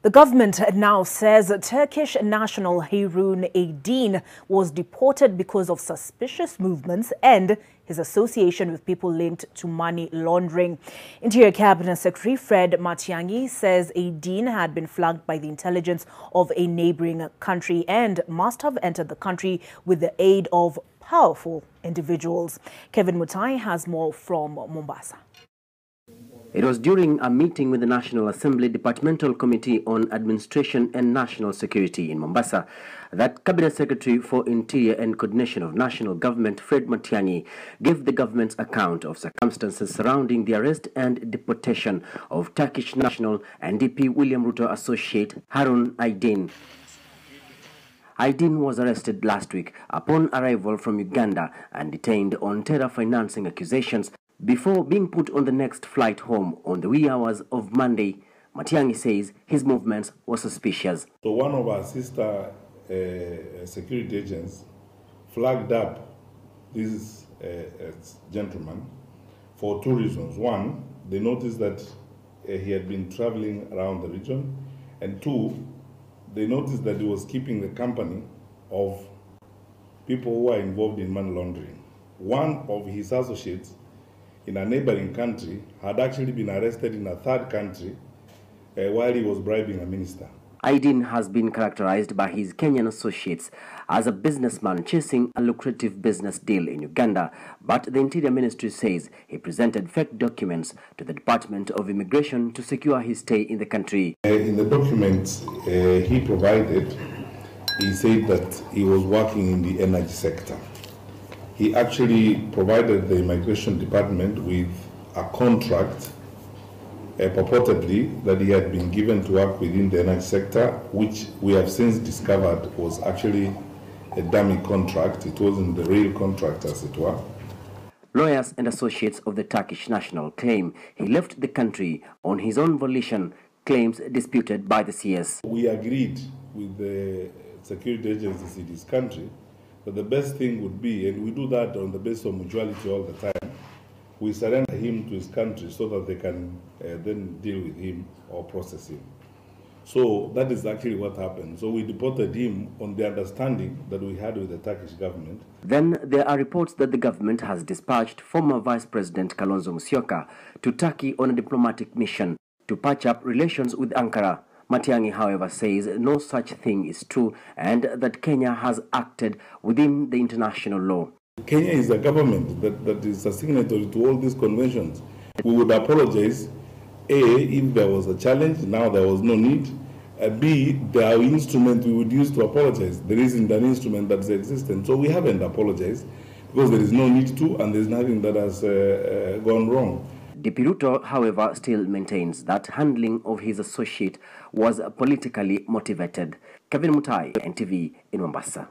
The government now says Turkish national Harun Aydin was deported because of suspicious movements and his association with people linked to money laundering. Interior Cabinet Secretary Fred Matiang'i says Aydin had been flagged by the intelligence of a neighboring country and must have entered the country with the aid of powerful individuals. Kevin Mutai has more from Mombasa. It was during a meeting with the National Assembly Departmental Committee on Administration and National Security in Mombasa that Cabinet Secretary for Interior and Coordination of National Government Fred Matiang'i gave the government's account of circumstances surrounding the arrest and deportation of Turkish national and DP Ruto associate Harun Aydin. Aydin was arrested last week upon arrival from Uganda and detained on terror financing accusations before being put on the next flight home on the wee hours of Monday. Matiang'i says his movements were suspicious. So one of our sister security agents flagged up this gentleman for two reasons. One, they noticed that he had been traveling around the region, and two, they noticed that he was keeping the company of people who are involved in money laundering. One of his associates in a neighboring country had actually been arrested in a third country while he was bribing a minister. Aydin has been characterized by his Kenyan associates as a businessman chasing a lucrative business deal in Uganda, but the Interior Ministry says he presented fake documents to the Department of Immigration to secure his stay in the country. In the documents he provided, he said that he was working in the energy sector. He actually provided the Immigration Department with a contract purportedly that he had been given to work within the energy sector, which we have since discovered was actually a dummy contract. It wasn't the real contract, as it were. Lawyers and associates of the Turkish national claim he left the country on his own volition, claims disputed by the CS. We agreed with the security agencies in this country that the best thing would be, and we do that on the basis of mutuality all the time, we surrender him to his country so that they can then deal with him or process him. So that is actually what happened. So we deported him on the understanding that we had with the Turkish government. Then there are reports that the government has dispatched former Vice President Kalonzo Musyoka to Turkey on a diplomatic mission to patch up relations with Ankara. Matiang'i, however, says no such thing is true and that Kenya has acted within the international law. Kenya is a government that is a signatory to all these conventions. We would apologize, A, if there was a challenge, now there was no need. B, there are instruments we would use to apologize. There isn't an instrument that's existent, so we haven't apologized because there is no need to and there's nothing that has gone wrong. DP Ruto, however, still maintains that handling of his associate was politically motivated. Kevin Mutai, NTV in Mombasa.